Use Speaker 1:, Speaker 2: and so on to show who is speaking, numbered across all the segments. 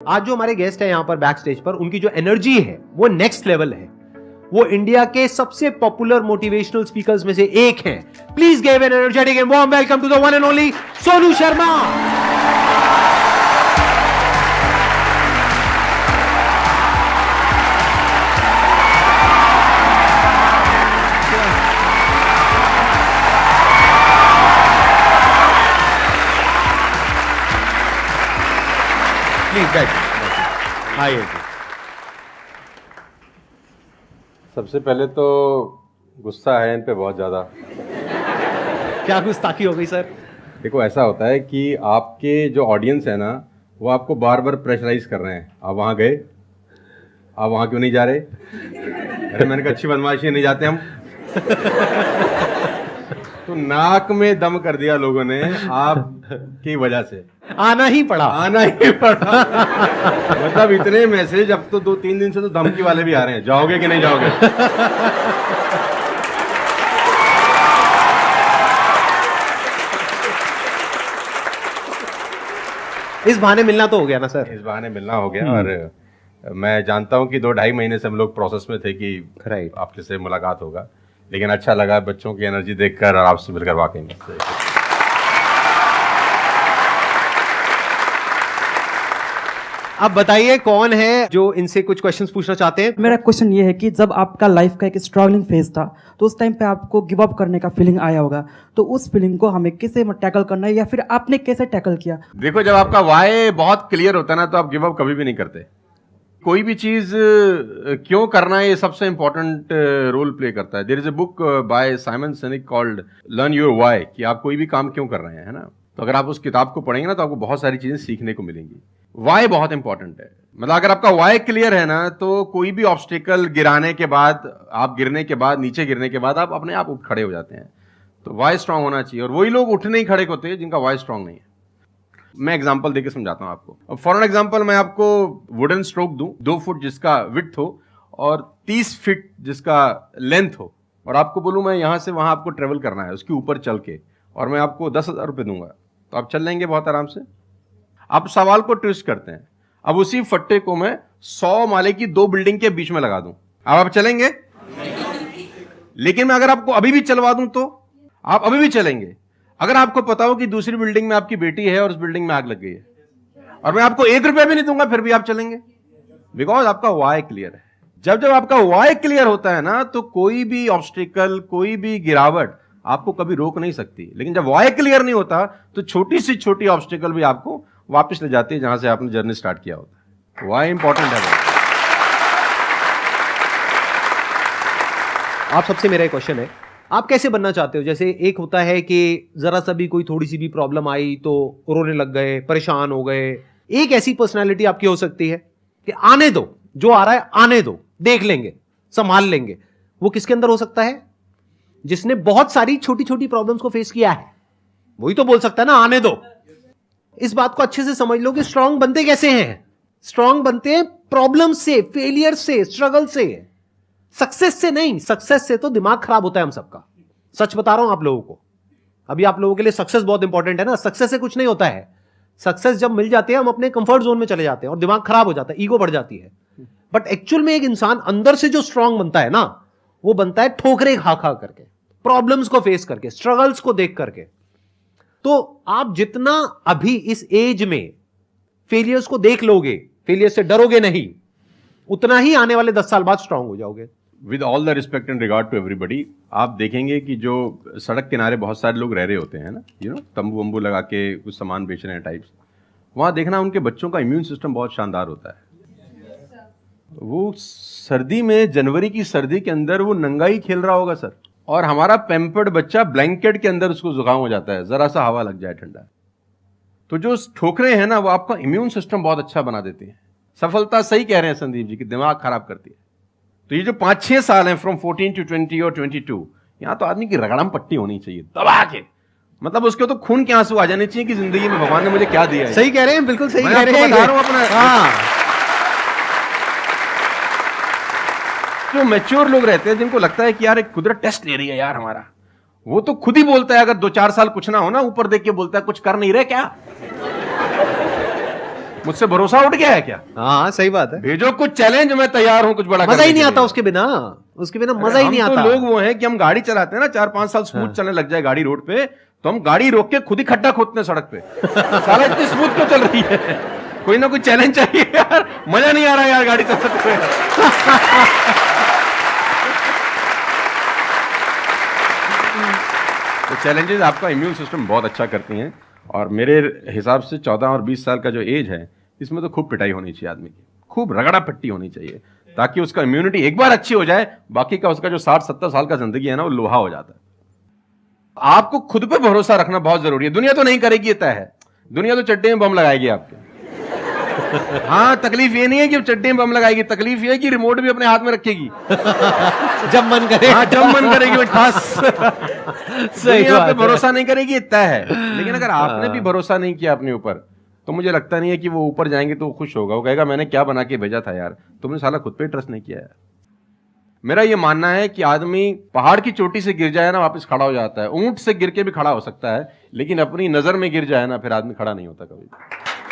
Speaker 1: आज जो हमारे गेस्ट है यहां पर बैक स्टेज पर, उनकी जो एनर्जी है वो नेक्स्ट लेवल है। वो इंडिया के सबसे पॉपुलर मोटिवेशनल स्पीकर्स में से एक हैं। Please give an energetic and warm welcome to the one and only Sonu Sharma. आइए।
Speaker 2: सबसे पहले तो गुस्सा है इन पे बहुत ज़्यादा।
Speaker 1: क्या गुस्ताखी हो गई सर?
Speaker 2: देखो, ऐसा होता है कि आपके जो ऑडियंस है ना, वो आपको बार बार प्रेशराइज कर रहे हैं। आप वहाँ गए, आप वहाँ क्यों नहीं जा रहे? अरे मैंने कहा अच्छी बदमाशी नहीं जाते हम। तो नाक में दम कर दिया लोगों ने आपकी वजह से।
Speaker 1: आना ही पड़ा।
Speaker 2: मतलब इतने मैसेज, अब तो 2-3 दिन से तो धमकी वाले भी आ रहे हैं, जाओगे कि नहीं जाओगे।
Speaker 1: इस बहाने मिलना तो हो गया ना सर?
Speaker 2: इस बहाने मिलना हो गया। और मैं जानता हूं कि 2-2.5 महीने से हम लोग प्रोसेस में थे कि आपके से मुलाकात होगा, लेकिन अच्छा लगा बच्चों की एनर्जी देखकर और आपसे मिलकर वाकई में।
Speaker 1: अब बताइए कौन है जो इनसे कुछ क्वेश्चंस पूछना चाहते हैं?
Speaker 3: मेरा क्वेश्चन ये है कि जब आपका लाइफ का एक स्ट्रगलिंग फेज था, तो उस टाइम पे आपको गिव अप करने का फीलिंग आया होगा, तो उस फीलिंग को हमें कैसे टैकल करना है या फिर आपने कैसे टैकल किया?
Speaker 2: देखो, जब आपका वाई बहुत क्लियर होता है ना, तो आप गिव अप कभी भी नहीं करते। कोई भी चीज क्यों करना है, ये सबसे इंपॉर्टेंट रोल प्ले करता है। There is a book by Simon Sinek called learn your why, कि आप कोई भी काम क्यों कर रहे हैं, है ना। तो अगर आप उस किताब को पढ़ेंगे ना, तो आपको बहुत सारी चीजें सीखने को मिलेंगी। वाई बहुत इंपॉर्टेंट है। मतलब अगर आपका वाई क्लियर है ना, तो कोई भी ऑब्स्टिकल गिराने के बाद, आप गिरने के बाद, नीचे गिरने के बाद आप अपने आप उठ खड़े हो जाते हैं। तो वाई स्ट्रांग होना चाहिए, और वही लोग उठने ही खड़े होते हैं जिनका वाई स्ट्रांग नहीं है। मैं एग्जांपल देके समझाता हूं आपको। फॉर एन एग्जांपल, मैं आपको वुडन स्ट्रोक दूं, 2 फुट जिसका विड्थ हो और 30 फीट जिसका लेंथ हो, और आपको बोलूं मैं यहां से वहां आपको ट्रेवल करना है उसके ऊपर चल के, और मैं आपको 10,000 रुपये दूंगा, तो आप चल लेंगे बहुत आराम से। आप सवाल को ट्विस्ट करते हैं। अब उसी फट्टे को मैं 100 माले की 2 बिल्डिंग के बीच में लगा दूं, अब आप चलेंगे? लेकिन मैं अगर आपको अभी भी चलवा दूं तो आप अभी भी चलेंगे। अगर आपको पता हो कि दूसरी बिल्डिंग में आपकी बेटी है और उस बिल्डिंग में आग लग गई है, और मैं आपको 1 रुपया भी नहीं दूंगा, फिर भी आप चलेंगे, बिकॉज आपका वाई क्लियर है। जब जब आपका वाई क्लियर होता है ना, तो कोई भी ऑब्स्टिकल, कोई भी गिरावट आपको कभी रोक नहीं सकती। लेकिन जब वाई क्लियर नहीं होता, तो छोटी सी छोटी ऑब्स्टिकल भी आपको वापस ले जाती है जहां से आपने जर्नी स्टार्ट किया होता है। वाई इंपॉर्टेंट है।
Speaker 1: आप सबसे मेरा एक क्वेश्चन है, आप कैसे बनना चाहते हो? जैसे एक होता है कि जरा सा भी कोई थोड़ी सी भी प्रॉब्लम आई तो रोने लग गए, परेशान हो गए। एक ऐसी पर्सनालिटी आपकी हो सकती है कि आने दो, जो आ रहा है आने दो, देख लेंगे, संभाल लेंगे। वो किसके अंदर हो सकता है? जिसने बहुत सारी छोटी छोटी प्रॉब्लम्स को फेस किया है, वही तो बोल सकता है ना आने दो। इस बात को अच्छे से समझ लो कि स्ट्रांग बनते कैसे हैं। स्ट्रांग बनते हैं प्रॉब्लम से, फेलियर से, स्ट्रगल से, सक्सेस से नहीं। सक्सेस से तो दिमाग खराब होता है हम सबका। सच बता रहा हूं आप लोगों को। अभी आप लोगों के लिए सक्सेस बहुत इंपॉर्टेंट है ना। सक्सेस से कुछ नहीं होता है। सक्सेस जब मिल जाते हैं, हम अपने कंफर्ट जोन में चले जाते हैं और दिमाग खराब हो जाता है, ईगो बढ़ जाती है। बट एक्चुअल में एक इंसान अंदर से जो स्ट्रांग बनता है ना, वो बनता है ठोकरे खा खा करके, प्रॉब्लम्स को फेस करके, स्ट्रगल्स को देख करके। तो आप जितना अभी इस एज में फेलियर्स को देख लोगे, फेलियर से डरोगे नहीं, उतना ही आने वाले 10 साल बाद स्ट्रांग हो जाओगे।
Speaker 2: With all the respect and regard to everybody, आप देखेंगे कि जो सड़क किनारे बहुत सारे लोग रह रहे होते हैं ना, तंबू वंबू लगा के कुछ सामान बेच रहे हैं टाइप्स, वहाँ देखना उनके बच्चों का इम्यून सिस्टम बहुत शानदार होता है। वो सर्दी में, जनवरी की सर्दी के अंदर वो नंगाई खेल रहा होगा सर, और हमारा पैम्पर्ड बच्चा ब्लैंकेट के अंदर उसको जुकाम हो जाता है, जरा सा हवा लग जाए ठंडा। तो जो ठोकरे हैं ना, वो आपका इम्यून सिस्टम बहुत अच्छा बना देती है। सफलता, सही कह रहे हैं संदीप जी, कि दिमाग खराब करती है। तो ये जो 5-6 साल हैं, फ्रॉम 14 to 20 और 22, यहां तो आदमी की रगड़म पट्टी होनी चाहिए दबा के। मतलब उसके तो खून के आंसू आ जाने चाहिए कि जिंदगी में भगवान ने मुझे क्या दिया है।
Speaker 1: सही कह रहे हैं, बिल्कुल सही कह रहे हैं।
Speaker 2: बता रहा हूं अपना। हाँ, जो मैच्योर लोग रहते हैं, जिनको लगता है कि यार एक कुदरत टेस्ट ले रही है यार हमारा, वो तो खुद ही बोलता है, अगर 2-4 साल कुछ ना हो ना, ऊपर देख के बोलता है कुछ कर नहीं रहे क्या। मुझसे भरोसा उठ गया है क्या?
Speaker 1: हाँ सही बात है।
Speaker 2: भेजो कुछ चैलेंज, मैं तैयार हूं कुछ बड़ा
Speaker 1: मजा
Speaker 2: करने
Speaker 1: ही नहीं
Speaker 2: के
Speaker 1: आता
Speaker 2: लिए।
Speaker 1: उसके बिना, उसके बिना मजा ही नहीं
Speaker 2: हम
Speaker 1: आता।
Speaker 2: तो लोग वो हैं कि हम गाड़ी चलाते हैं ना, 4-5 साल स्मूथ चलने लग जाए गाड़ी रोड पे, तो हम गाड़ी रोक के खुद ही खड्डा खोदते हैं सड़क पे। साला इतनी स्मूथ क्यों चल रही है? कोई ना कोई चैलेंज चाहिए यार, मजा नहीं आ रहा यार गाड़ी चलाते हुए। तो चैलेंजेस आपका इम्यून सिस्टम बहुत अच्छा करती हैं, और मेरे हिसाब से 14 और 20 साल का जो एज है, इसमें तो खूब पिटाई होनी चाहिए आदमी की, खूब रगड़ा पट्टी होनी चाहिए, ताकि उसका इम्यूनिटी एक बार अच्छी हो जाए, बाकी का उसका जो 60-70 साल का जिंदगी है ना, वो लोहा हो जाता है। आपको खुद पे भरोसा रखना बहुत जरूरी है। दुनिया तो नहीं करेगी, ये तय है। दुनिया तो चड्डे में बम लगाएगी आपके। हाँ, तकलीफ ये नहीं है कि चड्डे में बम लगाएगी, तकलीफ ये है कि रिमोट भी अपने हाथ में रखेगी
Speaker 1: जब मन करे।
Speaker 2: हाँ, जब मन करेगी वो खास।
Speaker 1: सही
Speaker 2: दुनिया
Speaker 1: बात
Speaker 2: पे
Speaker 1: है।
Speaker 2: भरोसा नहीं करेगी, ये तय है। लेकिन अगर आपने भी भरोसा नहीं किया अपने ऊपर, तो मुझे लगता नहीं है कि वो ऊपर जाएंगे तो वो खुश होगा। वो कहेगा मैंने क्या बना के भेजा था यार, तुमने साला खुद पे ट्रस्ट नहीं किया यार। मेरा ये मानना है कि आदमी पहाड़ की चोटी से गिर जाए ना, वापस खड़ा हो जाता है। ऊंट से गिर के भी खड़ा हो सकता है, लेकिन अपनी नजर में गिर जाए ना, फिर आदमी खड़ा नहीं होता कभी।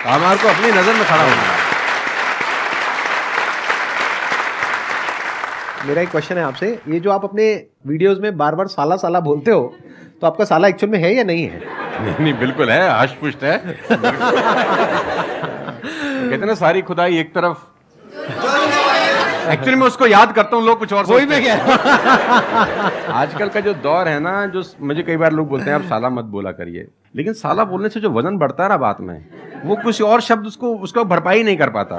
Speaker 2: हमारे को अपनी नजर में खड़ा होना है।
Speaker 1: मेरा एक क्वेश्चन है आपसे, ये जो आप अपने वीडियोस में बार बार साला साला बोलते हो, तो आपका साला एक्चुअल में है या नहीं है?
Speaker 2: नहीं, बिल्कुल है, हष्ट-पुष्ट है। कहते ना सारी खुदाई एक तरफ। एक्चुअली मैं उसको याद करता हूँ, लोग कुछ और
Speaker 1: वही मैं
Speaker 2: सोचते हैं। आजकल का जो दौर है ना, जो मुझे कई बार लोग बोलते हैं आप साला मत बोला करिए, लेकिन साला बोलने से जो वजन बढ़ता है ना बात में, वो कुछ और शब्द उसको भरपाई नहीं कर पाता।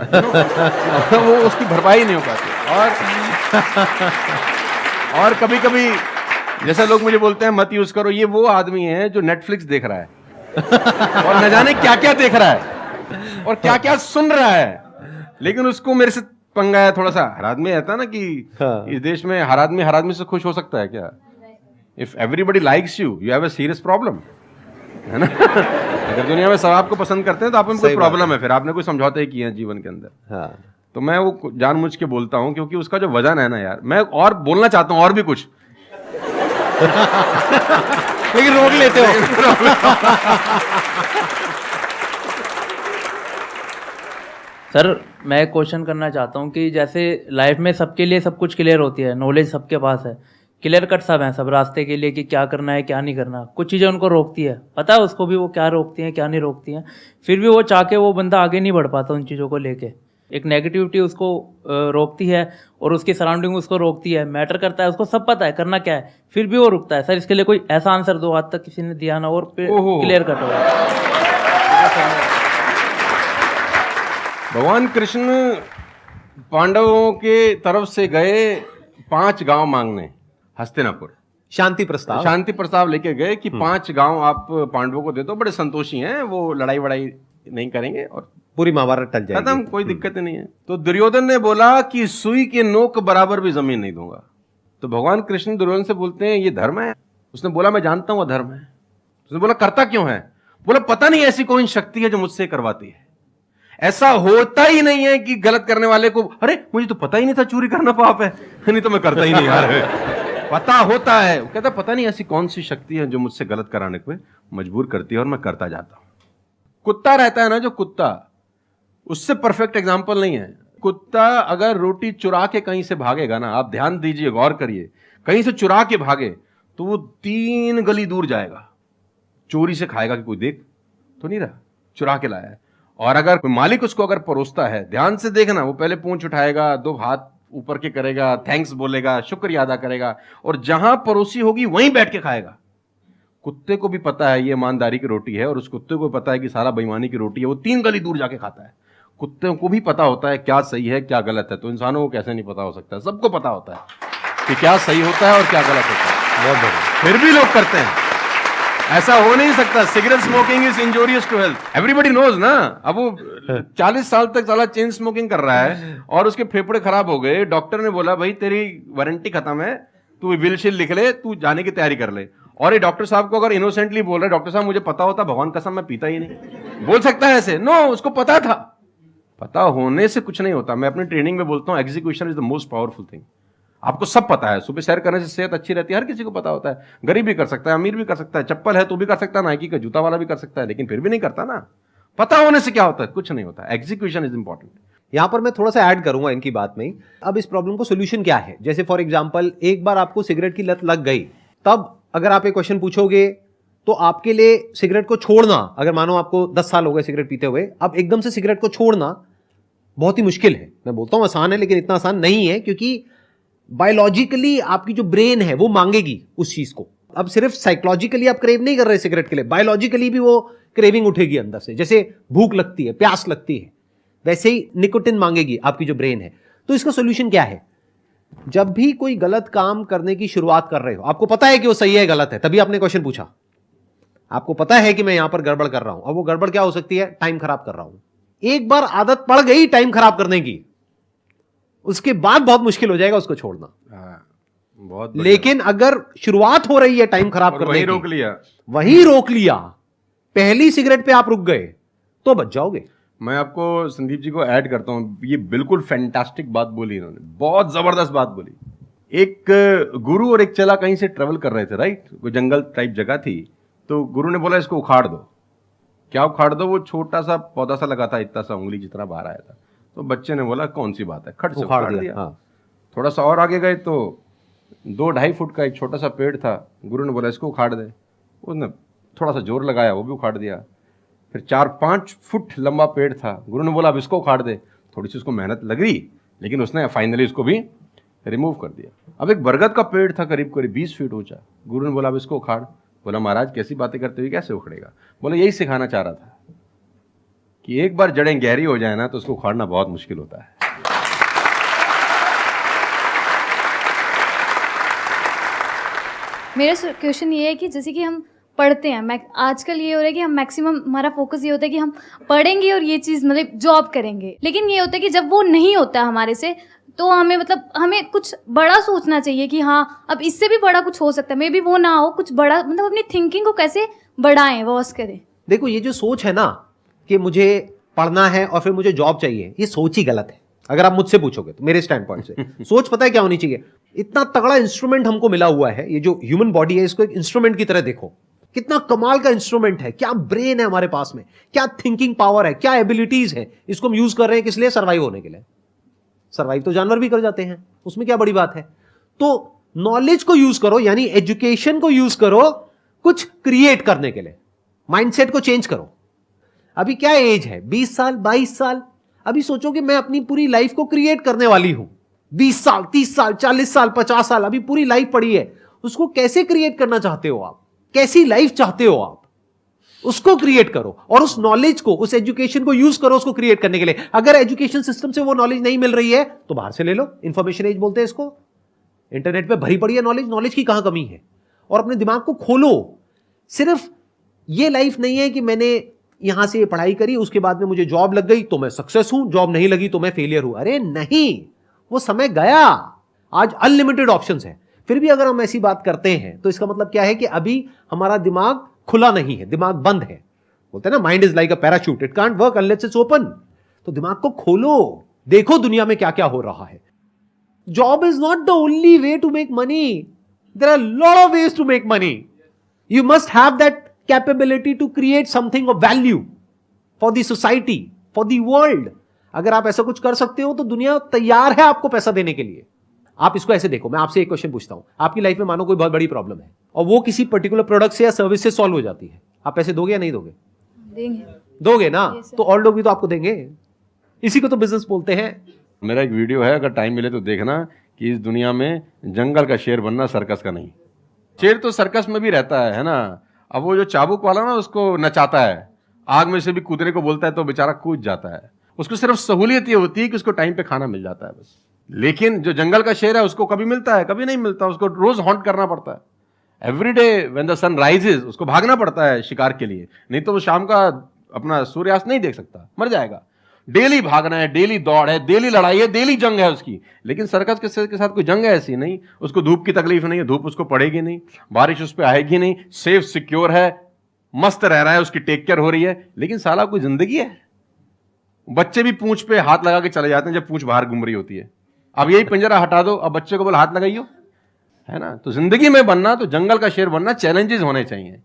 Speaker 2: वो उसकी भरपाई नहीं हो पाती। और कभी कभी जैसे लोग मुझे बोलते हैं मत यूज करो, ये वो आदमी है जो नेटफ्लिक्स देख रहा है और न जाने क्या क्या देख रहा है और क्या क्या सुन रहा है, लेकिन उसको मेरे से पंगा है थोड़ा सा। हर आदमी रहता है ना कि इस देश में हर आदमी से खुश हो सकता है क्या? If everybody likes you have a serious problem, है ना? अगर दुनिया में सब आपको पसंद करते हैं तो आप में कोई प्रॉब्लम है, फिर आपने कोई समझौते किए हैं जीवन के अंदर।
Speaker 1: हाँ।
Speaker 2: तो मैं वो जानबूझ के बोलता हूं, क्योंकि उसका जो वजन है ना यार, मैं और बोलना चाहता हूं और भी कुछ,
Speaker 1: लेकिन रोक लेते हो।
Speaker 4: सर मैं क्वेश्चन करना चाहता हूँ कि जैसे लाइफ में सबके लिए सब कुछ क्लियर होती है, नॉलेज सबके पास है, क्लियर कट सब है सब रास्ते के लिए कि क्या करना है क्या नहीं करना। कुछ चीज़ें उनको रोकती है, पता है उसको भी वो क्या रोकती हैं क्या नहीं रोकती हैं, फिर भी वो चाह के वो बंदा आगे नहीं बढ़ पाता उन चीज़ों को लेके। एक नेगेटिविटी उसको रोकती है और उसकी सराउंडिंग उसको रोकती है। मैटर करता है, उसको सब पता है करना क्या है, फिर भी वो रुकता है। सर इसके लिए कोई ऐसा आंसर दो, आज तक किसी ने दिया ना और क्लियर कट हो।
Speaker 2: भगवान कृष्ण पांडवों के तरफ से गए 5 गांव मांगने हस्तिनापुर,
Speaker 1: शांति प्रस्ताव।
Speaker 2: शांति प्रस्ताव लेके गए कि 5 गांव आप पांडवों को दे दो, बड़े संतोषी हैं, वो लड़ाई वड़ाई नहीं करेंगे और
Speaker 1: पूरी महाभारत टल जाएगी,
Speaker 2: खत्म, कोई दिक्कत ही नहीं है। तो दुर्योधन ने बोला कि सुई के नोक बराबर भी जमीन नहीं दूंगा। तो भगवान कृष्ण दुर्योधन से बोलते हैं ये धर्म है? उसने बोला मैं जानता हूं वो धर्म है। उसने बोला करता क्यों है? बोला पता नहीं ऐसी कोई शक्ति है जो मुझसे करवाती है। ऐसा होता ही नहीं है कि गलत करने वाले को अरे मुझे तो पता ही नहीं था चोरी करना पाप है, नहीं तो मैं करता ही नहीं यार। पता होता है। वो कहता पता नहीं ऐसी कौन सी शक्ति है जो मुझसे गलत कराने को मजबूर करती है और मैं करता जाता हूं। कुत्ता रहता है ना, जो कुत्ता, उससे परफेक्ट एग्जाम्पल नहीं है। कुत्ता अगर रोटी चुरा के कहीं से भागेगा ना, आप ध्यान दीजिए, गौर करिए, कहीं से चुरा के भागे तो वो 3 गली दूर जाएगा, चोरी से खाएगा कि कोई देख तो नहीं रहा, चुरा के लाया है। और अगर मालिक उसको अगर परोसता है, ध्यान से देखना, वो पहले पूंछ उठाएगा, 2 हाथ ऊपर के करेगा, थैंक्स बोलेगा, शुक्रिया अदा करेगा, और जहां परोसी होगी वहीं बैठ के खाएगा। कुत्ते को भी पता है ये ईमानदारी की रोटी है और उस कुत्ते को पता है कि सारा बेईमानी की रोटी है, वो 3 गली दूर जाके खाता है। कुत्ते को भी पता होता है क्या सही है क्या गलत है, तो इंसानों को कैसे नहीं पता हो सकता है? सबको पता होता है कि क्या सही होता है और क्या गलत होता है।
Speaker 1: बहुत बढ़िया।
Speaker 2: फिर भी लोग करते हैं। ऐसा हो नहीं सकता। Cigarette smoking is injurious to health, everybody knows ना। अब वो 40 साल तक साला चेन स्मोकिंग कर रहा है और उसके फेफड़े खराब हो गए, डॉक्टर ने बोला भाई तेरी वारंटी खत्म है, तू विल शील लिख ले, तू जाने की तैयारी कर ले। और ये डॉक्टर साहब को अगर इनोसेंटली बोल रहे, डॉक्टर साहब मुझे पता होता, भगवान कसम मैं पीता ही नहीं, बोल सकता है ऐसे? नो, उसको पता था। पता होने से कुछ नहीं होता। मैं अपनी ट्रेनिंग में बोलता हूं execution is the most powerful thing. आपको सब पता है, सुबह सैर करने से सेहत अच्छी रहती है, हर किसी को पता होता है। गरीब भी कर सकता है, अमीर भी कर सकता है, चप्पल है तो भी कर सकता है, नाइकी का जूता वाला भी कर सकता है, लेकिन फिर भी नहीं करता ना। पता होने से क्या होता है? कुछ नहीं होता। Execution is important.
Speaker 1: यहां पर मैं थोड़ा सा ऐड करूंगा इनकी बात में। अब इस प्रॉब्लम को सोल्यूशन क्या है? जैसे फॉर एग्जांपल, एक बार आपको सिगरेट की लत लग गई, तब अगर आप एक क्वेश्चन पूछोगे तो आपके लिए सिगरेट को छोड़ना, अगर मानो आपको 10 साल हो गए सिगरेट पीते हुए, अब एकदम से सिगरेट को छोड़ना बहुत ही मुश्किल है। मैं बोलता हूं आसान है, लेकिन इतना आसान नहीं है, क्योंकि बायोलॉजिकली आपकी जो ब्रेन है वो मांगेगी उस चीज को। अब सिर्फ साइकोलॉजिकली आप क्रेव नहीं कर रहे सिगरेट के लिए, बायोलॉजिकली भी वो क्रेविंग उठेगी अंदर से। जैसे भूख लगती है, प्यास लगती है, वैसे ही निकोटिन मांगेगी आपकी जो ब्रेन है। तो इसका सोल्यूशन क्या है? जब भी कोई गलत काम करने की शुरुआत कर रहे हो, आपको पता है कि वो सही है गलत है, तभी आपने क्वेश्चन पूछा, आपको पता है कि मैं यहां पर गड़बड़ कर रहा हूं। अब वो गड़बड़ क्या हो सकती है? टाइम खराब कर रहा हूं। एक बार आदत पड़ गई टाइम खराब करने की, उसके बाद बहुत मुश्किल हो जाएगा उसको छोड़ना।
Speaker 2: बहुत
Speaker 1: लेकिन अगर शुरुआत हो रही है टाइम खराब करने
Speaker 2: वही
Speaker 1: की,
Speaker 2: रोक लिया,
Speaker 1: वही रोक लिया, पहली सिगरेट पे आप रुक गए, तो बच जाओगे।
Speaker 2: मैं आपको संदीप जी को ऐड करता हूं। ये बिल्कुल फैंटास्टिक बात बोली इन्होंने, बहुत जबरदस्त बात बोली। एक गुरु और एक चेला कहीं से ट्रेवल कर रहे थे, राइट? कोई जंगल टाइप जगह थी, तो गुरु ने बोला इसको उखाड़ दो। क्या उखाड़ दो? वो छोटा सा पौधा सा लगा था, इतना सा उंगली जितना बाहर आया था। तो बच्चे ने बोला कौन सी बात है, खट से उखाड़ दिया।
Speaker 1: हाँ।
Speaker 2: थोड़ा सा और आगे गए तो 2-2.5 फुट का एक छोटा सा पेड़ था। गुरु ने बोला इसको उखाड़ दे। उसने थोड़ा सा जोर लगाया, वो भी उखाड़ दिया। फिर 4-5 फुट लंबा पेड़ था। गुरु ने बोला अब इसको उखाड़ दे। थोड़ी सी उसको मेहनत लग रही, लेकिन उसने फाइनली इसको भी रिमूव कर दिया। अब एक बरगद का पेड़ था करीब करीब 20 फीट ऊंचा। गुरु ने बोला अब इसको उखाड़। बोला महाराज कैसी बातें करते हुए, कैसे उखड़ेगा? बोला यही सिखाना चाह रहा था कि एक बार जड़ें गहरी हो जाए ना, तो उसको उखाड़ना बहुत मुश्किल होता है।
Speaker 5: मेरा क्वेश्चन ये है कि जैसे कि हम पढ़ते हैं, आजकल ये हो रहा है कि हम मैक्सिमम हमारा फोकस ये होता है कि हम पढ़ेंगे और ये चीज़ मतलब जॉब करेंगे, लेकिन ये होता है कि जब वो नहीं होता हमारे से, तो हमें मतलब हमें कुछ बड़ा सोचना चाहिए कि हाँ अब इससे भी बड़ा कुछ हो सकता है, मे बी वो ना हो, कुछ बड़ा, मतलब अपनी थिंकिंग को कैसे बढ़ाएं, वॉस करें।
Speaker 1: देखो, ये जो सोच है ना कि मुझे पढ़ना है और फिर मुझे जॉब चाहिए, ये सोच ही गलत है। अगर आप मुझसे पूछोगे तो मेरे स्टैंड पॉइंट से सोच पता है क्या होनी चाहिए? इतना तगड़ा इंस्ट्रूमेंट हमको मिला हुआ है, ये जो ह्यूमन बॉडी है, इसको एक इंस्ट्रूमेंट की तरह देखो। कितना कमाल का इंस्ट्रूमेंट है, क्या ब्रेन है हमारे पास में, क्या थिंकिंग पावर है, क्या एबिलिटीज है। इसको हम यूज कर रहे हैं किस लिए? सर्वाइव होने के लिए। सर्वाइव तो जानवर भी कर जाते हैं, उसमें क्या बड़ी बात है? तो नॉलेज को यूज करो, यानी एजुकेशन को यूज करो कुछ क्रिएट करने के लिए। माइंडसेट को चेंज करो। अभी क्या एज है? 20 साल, 22 साल। अभी सोचो कि मैं अपनी पूरी लाइफ को क्रिएट करने वाली हूं। 20 साल, 30 साल, 40 साल, 50 साल, अभी पूरी लाइफ पड़ी है। उसको कैसे क्रिएट करना चाहते हो आप? कैसी लाइफ चाहते हो आप? उसको क्रिएट करो, और उस नॉलेज को, उस एजुकेशन को यूज करो उसको क्रिएट करने के लिए। अगर एजुकेशन सिस्टम से वो नॉलेज नहीं मिल रही है तो बाहर से ले लो। इंफॉर्मेशन एज बोलते हैं इसको। इंटरनेट पे भरी पड़ी है नॉलेज। नॉलेज की कहां कमी है? और अपने दिमाग को खोलो। सिर्फ ये लाइफ नहीं है कि मैंने यहां से पढ़ाई करी, उसके बाद में मुझे जॉब लग गई तो मैं सक्सेस हूं, जॉब नहीं लगी तो मैं फेलियर हूं। अरे नहीं, वो समय गया। आज अनलिमिटेड ऑप्शंस हैं। फिर भी अगर हम ऐसी बात करते हैं तो इसका मतलब क्या है कि अभी हमारा दिमाग खुला नहीं है, दिमाग बंद है। बोलते हैं ना, mind is like a parachute, it can't work unless it's open. तो दिमाग को खोलो, देखो दुनिया में क्या क्या हो रहा है। Job is not the only way to make money, there are lot of ways to make money. You must have that capability to create something of value for the society, for the world. अगर आप ऐसा कुछ कर सकते हो तो दुनिया तैयार है आपको पैसा देने के लिए। आप इसको ऐसे देखो, मैं आपसे एक क्वेश्चन पूछता हूं। आपकी लाइफ में मानो कोई बहुत बड़ी प्रॉब्लम है और वो किसी पर्टिकुलर प्रोडक्ट से या सर्विस से सॉल्व हो जाती है, आप पैसे दोगे या नहीं दोगे?
Speaker 5: देंगे।
Speaker 1: दोगे ना? तो और लोग भी तो आपको देंगे। इसी को तो बिजनेस बोलते हैं।
Speaker 2: मेरा एक वीडियो है, अगर टाइम मिले तो देखना, कि इस दुनिया में जंगल का शेर बनना, सर्कस का नहीं। शेर तो सर्कस में भी रहता है ना। अब वो जो चाबुक वाला ना उसको नचाता है, आग में से भी कूदने को बोलता है तो बेचारा कूद जाता है। उसको सिर्फ सहूलियत ये होती है कि उसको टाइम पे खाना मिल जाता है बस। लेकिन जो जंगल का शेर है उसको कभी मिलता है, कभी नहीं मिलता। उसको रोज हॉन्ट करना पड़ता है। Every day when the sun rises उसको भागना पड़ता है शिकार के लिए, नहीं तो वो शाम का अपना सूर्यास्त नहीं देख सकता, मर जाएगा। डेली भागना है, डेली दौड़ है, डेली लड़ाई है, डेली जंग है उसकी। लेकिन सर्कस के साथ कोई जंग है ऐसी नहीं। उसको धूप की तकलीफ नहीं है, धूप उसको पड़ेगी नहीं, बारिश उस पर आएगी नहीं, सेफ सिक्योर है, मस्त रह रहा है, उसकी टेक केयर हो रही है। लेकिन साला कोई जिंदगी है? बच्चे भी पूंछ पे हाथ लगा के चले जाते हैं जब पूंछ बाहर घूम रही होती है। अब यही पिंजरा हटा दो, अब बच्चे को बोला हाथ लगाइयो, है ना? तो जिंदगी में बनना, तो जंगल का शेर बनना, चैलेंजेस होने चाहिए।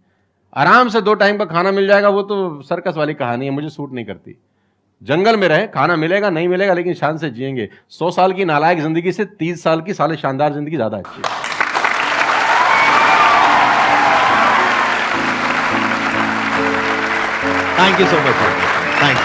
Speaker 2: आराम से 2 टाइम का खाना मिल जाएगा, वो तो सर्कस वाली कहानी है, मुझे सूट नहीं करती। जंगल में रहे, खाना मिलेगा नहीं मिलेगा लेकिन शान से जिएंगे। 100 साल की नालायक जिंदगी से 30 साल की साले शानदार जिंदगी ज्यादा अच्छी है।
Speaker 1: Thank you so much. Thank you.